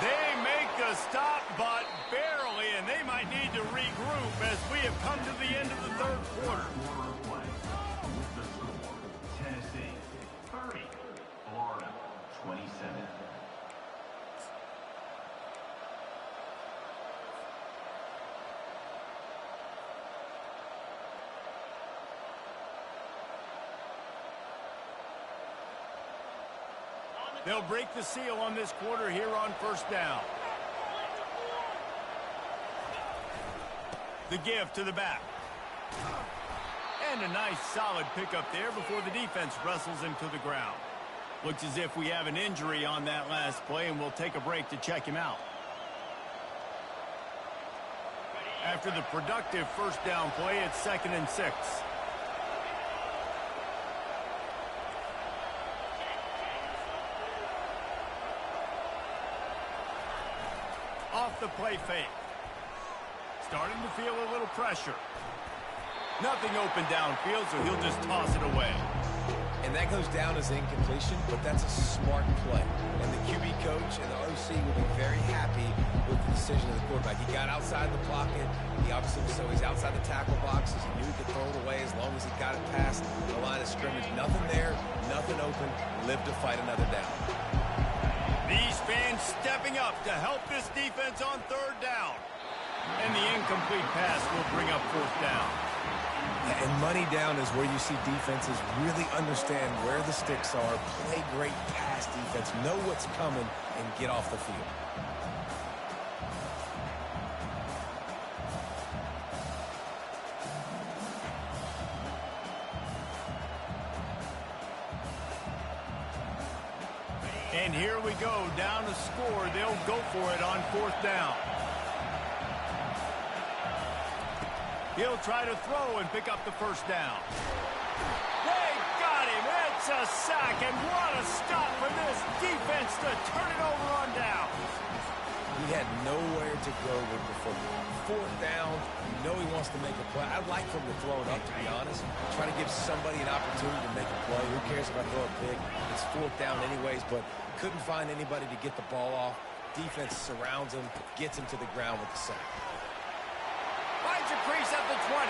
S1: They make the stop, but barely, and they might need to regroup as we have come to the end of the third quarter.
S6: Tennessee 30, Florida 27.
S1: They'll break the seal on this quarter here on first down. The give to the back. And a nice solid pickup there before the defense wrestles him to the ground. Looks as if we have an injury on that last play, and we'll take a break to check him out. After the productive first down play, it's 2nd and 6. Off the play fake. Starting to feel a little pressure. Nothing open downfield, so he'll just toss it away.
S2: And that goes down as incompletion, but that's a smart play. And the QB coach and the OC will be very happy with the decision of the quarterback. He got outside the pocket. He obviously, so he's outside the tackle boxes. He knew he could throw it away as long as he got it past the line of scrimmage. Nothing there, nothing open. Live to fight another down.
S1: These fans stepping up to help this defense on third down. And the incomplete pass will bring up fourth down.
S2: And money down is where you see defenses really understand where the sticks are, play great pass defense, know what's coming, and get off the field.
S1: And here we go, down to score. They'll go for it on fourth down. He'll try to throw and pick up the first down. They got him. It's a sack, and what a stop for this defense to turn it over on downs.
S2: He had nowhere to go with the football. Fourth down, you know he wants to make a play. I'd like for him to throw it up, to be honest. Try to give somebody an opportunity to make a play. Who cares if I throw a pick? It's fourth down anyways, but couldn't find anybody to get the ball off. Defense surrounds him, gets him to the ground with the sack.
S1: Finds a crease at the 20.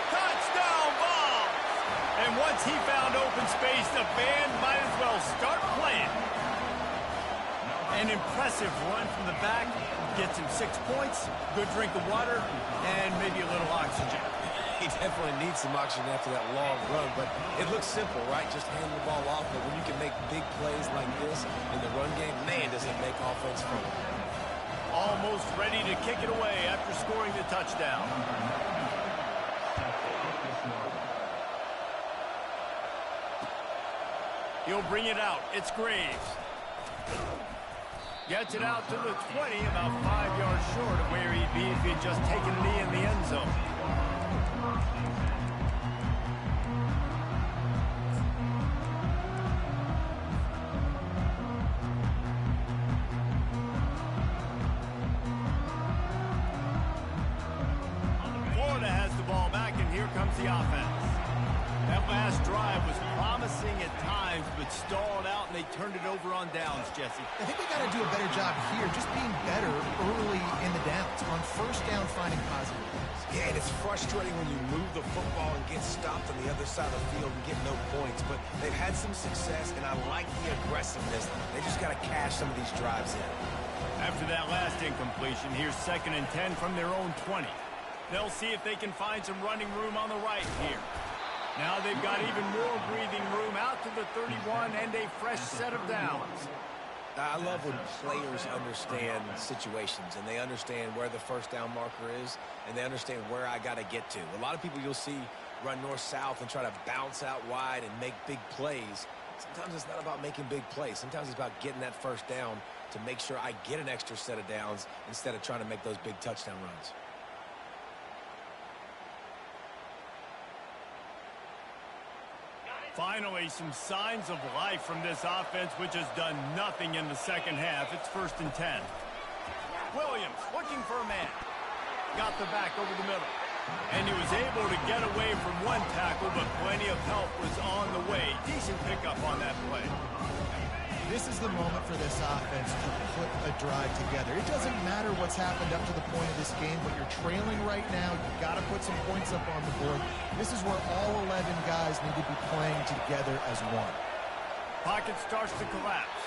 S1: Touchdown ball! And once he found open space, the band might as well start playing. An impressive run from the back. Gets him 6 points, good drink of water, and maybe a little oxygen.
S2: He definitely needs some oxygen after that long run, but it looks simple, right? Just hand the ball off, but when you can make big plays like this in the run game, man, does it make offense fun.
S1: Almost ready to kick it away after scoring the touchdown. He'll bring it out. It's Graves. Gets it out to the 20, about 5 yards short of where he'd be if he'd just taken a knee in the end zone. Florida has the ball back, and here comes the offense. That last drive was promising at times, but stalled out, and they turned it over on downs, Jesse.
S3: I think they got to do a better job here, just being better early in the downs. On first down finding positive plays.
S2: Yeah, and it's frustrating when you move the football and get stopped on the other side of the field and get no points. But they've had some success, and I like the aggressiveness. They just got to cash some of these drives in.
S1: After that last incompletion, here's 2nd and 10 from their own 20. They'll see if they can find some running room on the right here. Now they've got even more breathing room out to the 31 and a fresh set of downs.
S2: I love when players understand situations and they understand where the first down marker is and they understand where I got to get to. A lot of people you'll see run north-south and try to bounce out wide and make big plays. Sometimes it's not about making big plays. Sometimes it's about getting that first down to make sure I get an extra set of downs instead of trying to make those big touchdown runs.
S1: Finally, some signs of life from this offense, which has done nothing in the second half. It's 1st and 10. Williams looking for a man. Got the back over the middle. And he was able to get away from one tackle, but plenty of help was on the way. Decent pickup on that play.
S3: This is the moment for this offense to put a drive together. It doesn't matter what's happened up to the point of this game, but you're trailing right now. You've got to put some points up on the board. This is where all 11 guys need to be playing together as one.
S1: Pocket starts to collapse.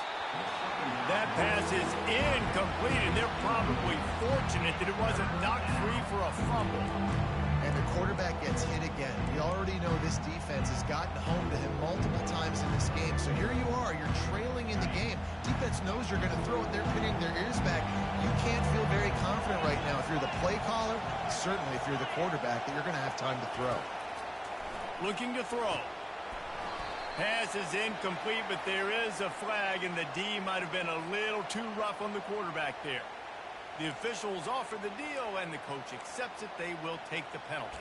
S1: That pass is incomplete, and they're probably fortunate that it wasn't knocked free for a fumble.
S3: And the quarterback gets hit again. We already know this defense has gotten home to him multiple times in this game. So here you are, you're trailing in the game. Defense knows you're going to throw it. They're pinning their ears back. You can't feel very confident right now if you're the play caller, certainly if you're the quarterback, that you're going to have time to throw.
S1: Looking to throw. Pass is incomplete, but there is a flag, and the D might have been a little too rough on the quarterback there. The officials offer the deal, and the coach accepts it. They will take the penalty.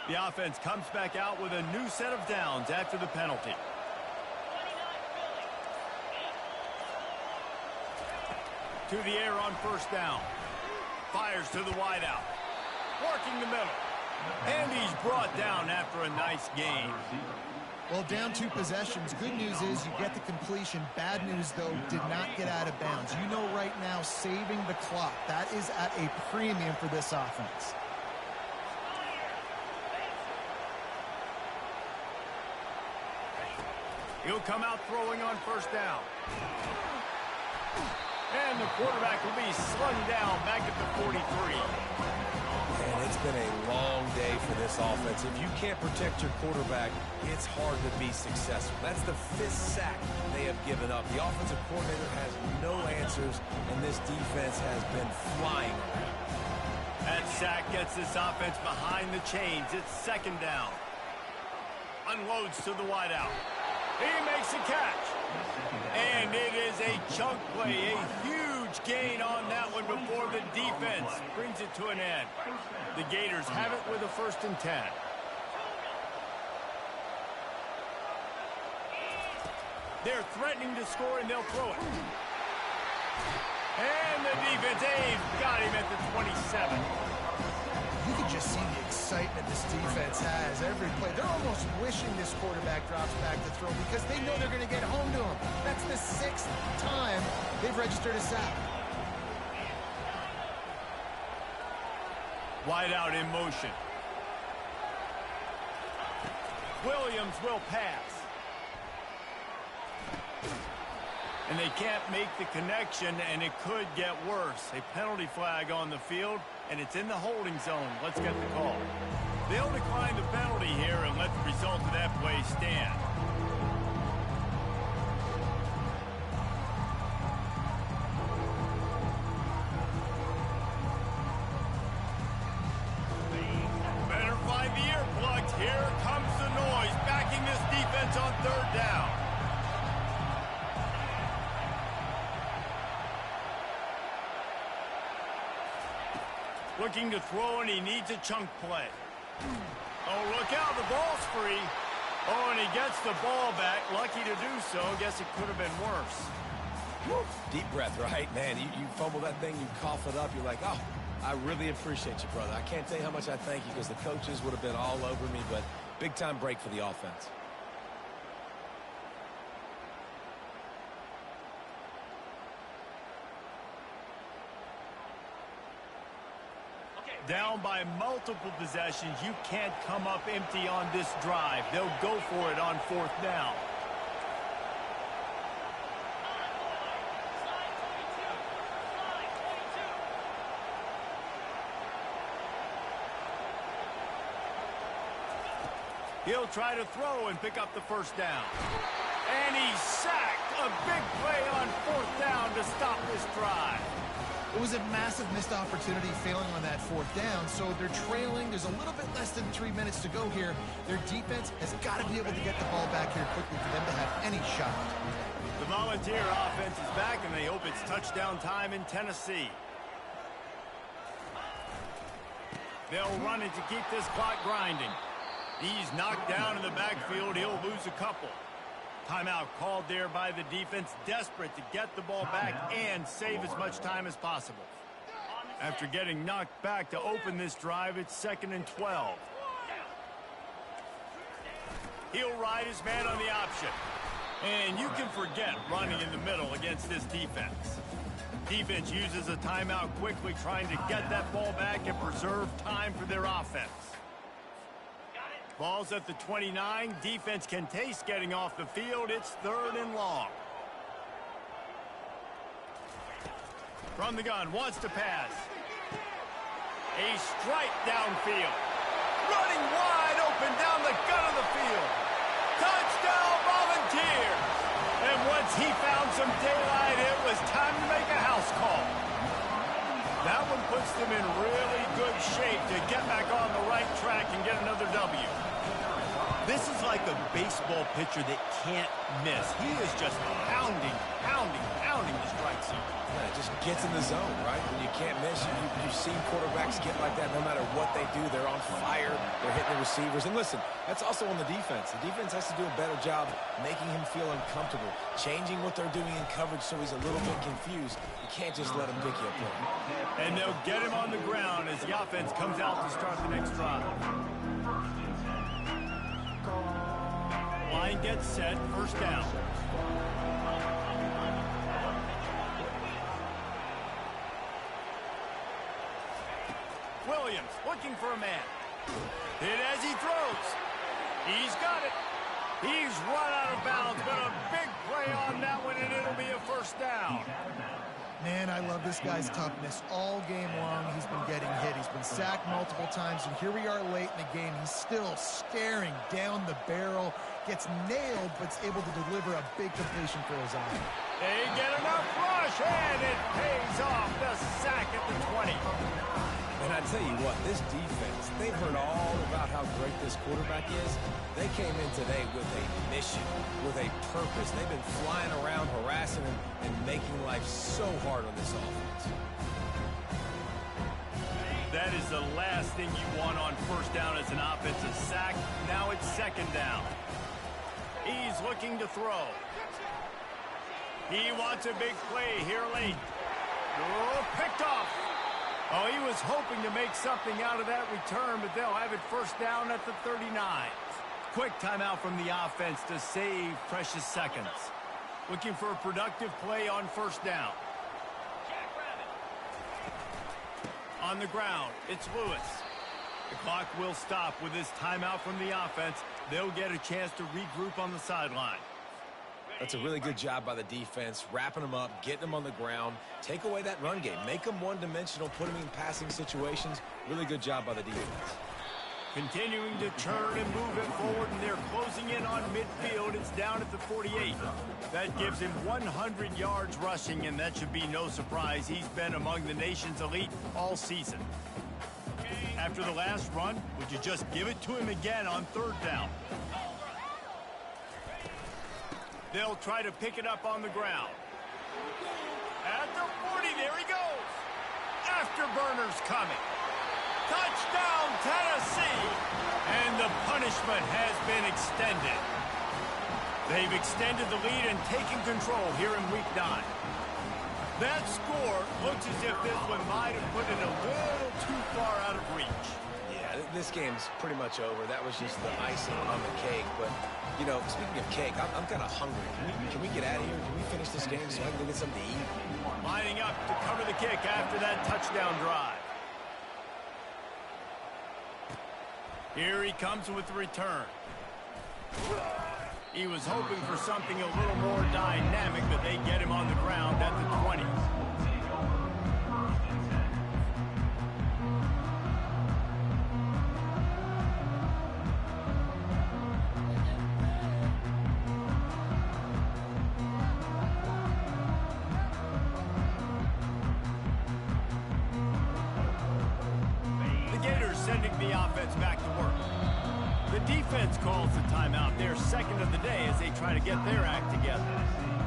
S1: The offense comes back out with a new set of downs after the penalty. To the air on 1st down. Fires to the wideout. Working the middle. And he's brought down after a nice gain.
S3: Well, down 2 possessions. Good news is you get the completion. Bad news, though, did not get out of bounds. You know right now, saving the clock. That is at a premium for this offense.
S1: He'll come out throwing on 1st down. And the quarterback will be slung down back at the 43.
S2: And it's been a long day for this offense. If you can't protect your quarterback, it's hard to be successful. That's the 5th sack they have given up. The offensive coordinator has no answers, and this defense has been flying around.
S1: That sack gets this offense behind the chains. It's 2nd down. Unloads to the wideout. He makes a catch. And it is a chunk play, a huge gain on that one before the defense brings it to an end. The Gators have it with a 1st and 10. They're threatening to score, and they'll throw it. And the defense, they've got him at the 27.
S3: You can just see the excitement this defense has every play. They're almost wishing this quarterback drops back to throw because they know they're going to get home to him. That's the 6th time they've registered a sack.
S1: Wide out in motion. Williams will pass. And they can't make the connection, and it could get worse. A penalty flag on the field, and it's in the holding zone. Let's get the call. They'll decline the penalty here and let the result of that play stand. Better find the earplugs. Here comes the noise, backing this defense on 3rd down. Looking to throw, and he needs a chunk play. Oh, look out, the ball's free. Oh, and he gets the ball back. Lucky to do so. Guess it could have been worse.
S2: Woo. Deep breath, right? Man, you fumble that thing, you cough it up, you're like, oh, I really appreciate you, brother. I can't tell you how much I thank you because the coaches would have been all over me, but big-time break for the offense.
S1: Down by multiple possessions, you can't come up empty on this drive. They'll go for it on 4th down. He'll try to throw and pick up the 1st down. And he's sacked. A big play on 4th down to stop this drive.
S3: It was a massive missed opportunity failing on that 4th down, so they're trailing. There's a little bit less than 3 minutes to go here. Their defense has got to be able to get the ball back here quickly for them to have any shot.
S1: The Volunteer offense is back, and they hope it's touchdown time in Tennessee. They'll run it to keep this clock grinding. He's knocked down in the backfield. He'll lose a couple. Timeout called there by the defense, desperate to get the ball back and save as much time as possible. After getting knocked back to open this drive, it's 2nd and 12. He'll ride his man on the option. And you can forget running in the middle against this defense. Defense uses a timeout quickly, trying to get that ball back and preserve time for their offense. Ball's at the 29. Defense can taste getting off the field. It's 3rd and long. From the gun, wants to pass. A strike downfield. Running wide open down the gut of the field. Touchdown, Volunteers! And once he found some daylight, it was time to make a house call. That one puts them in really good shape to get back on the right track and get another W. This is like a baseball pitcher that can't miss. He is just pounding the strike zone.
S2: Yeah, it just gets in the zone, right? When you can't miss, you've seen quarterbacks get like that no matter what they do. They're on fire. They're hitting the receivers. And listen, that's also on the defense. The defense has to do a better job making him feel uncomfortable, changing what they're doing in coverage so he's a little bit confused. You can't just let him pick you up.
S1: And they'll get him on the ground as the offense comes out to start the next drive. Line gets set, 1st down. Williams looking for a man. Hit as he throws. He's got it. He's run out of bounds, but a big play on that one, and it'll be a 1st down.
S3: Man, I love this guy's toughness. All game long, he's been getting hit. He's been sacked multiple times, and here we are late in the game. He's still staring down the barrel, gets nailed, but's able to deliver a big completion for his eye.
S1: They get enough rush, and it pays off. The sack at the 20.
S2: And I tell you what, this defense, they've heard all about how great this quarterback is. They came in today with a mission, with a purpose. They've been flying around, harassing him, and making life so hard on this offense.
S1: That is the last thing you want on 1st down as an offensive sack. Now it's 2nd down. He's looking to throw. He wants a big play here late. Oh, picked off. Oh, he was hoping to make something out of that return, but they'll have it 1st down at the 39. Quick timeout from the offense to save precious seconds. Looking for a productive play on 1st down. On the ground, it's Lewis. The clock will stop with this timeout from the offense. They'll get a chance to regroup on the sideline.
S2: That's a really good job by the defense, wrapping them up, getting them on the ground, take away that run game, make them one-dimensional, put them in passing situations. Really good job by the defense.
S1: Continuing to turn and move it forward, and they're closing in on midfield. It's down at the 48. That gives him 100 yards rushing, and that should be no surprise. He's been among the nation's elite all season. After the last run, would you just give it to him again on 3rd down? They'll try to pick it up on the ground. At the 40, there he goes. Afterburner's coming. Touchdown, Tennessee! And the punishment has been extended. They've extended the lead and taken control here in Week 9. That score looks as if this one might have put it a little too far out of reach.
S2: Yeah, this game's pretty much over. That was just the icing on the cake. But, you know, speaking of cake, I'm kind of hungry. Can we get out of here? Can we finish this game so I can go get something to eat?
S1: Lining up to cover the kick after that touchdown drive. Here he comes with the return. He was hoping for something a little more dynamic, but they get him on the ground at the 20. The Gators sending the offense back to work. The defense calls the timeout, their second of the day, as they try to get their act together.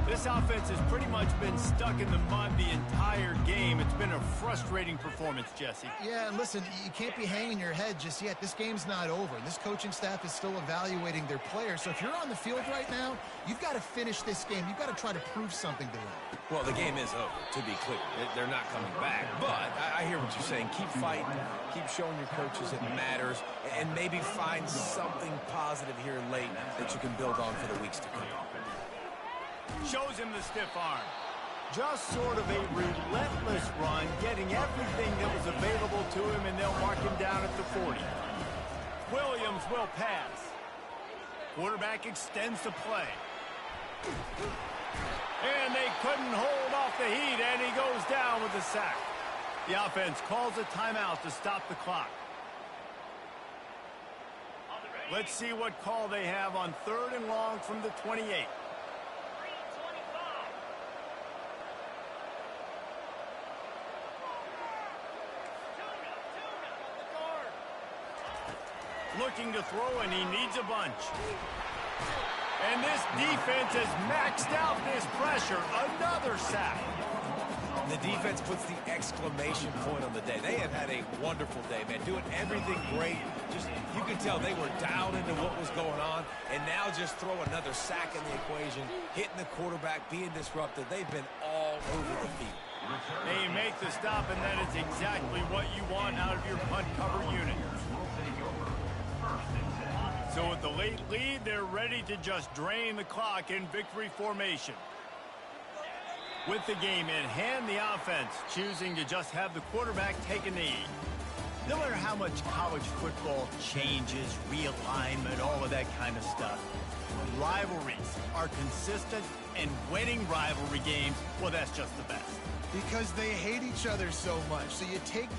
S1: This offense has pretty much been stuck in the mud the entire game. It's been a frustrating performance, Jesse.
S3: Yeah, and listen, you can't be hanging your head just yet. This game's not over. This coaching staff is still evaluating their players. So if you're on the field right now, you've got to finish this game. You've got to try to prove something to them.
S2: Well, the game is over, to be clear. They're not coming back. But I hear what you're saying. Keep fighting. Keep showing your coaches it matters. And maybe find something positive here late that you can build on for the weeks to come.
S1: Shows him the stiff arm. Just sort of a relentless run, getting everything that was available to him, and they'll mark him down at the 40. Williams will pass. Quarterback extends the play. And they couldn't hold off the heat, and he goes down with a sack. The offense calls a timeout to stop the clock. Let's see what call they have on 3rd and long from the 28. Looking to throw, and he needs a bunch. And this defense has maxed out this pressure. Another sack.
S2: The defense puts the exclamation point on the day. They have had a wonderful day, man. Doing everything great. Just, you could tell they were dialed into what was going on. And now just throw another sack in the equation. Hitting the quarterback, being disrupted. They've been all over the field.
S1: They make the stop, and that is exactly what you want out of your punt cover unit. So with the late lead, they're ready to just drain the clock in victory formation. With the game in hand, the offense choosing to just have the quarterback take a knee. No matter how much college football changes, realignment, all of that kind of stuff, rivalries are consistent, and winning rivalry games, well, that's just the best.
S3: Because they hate each other so much. So you take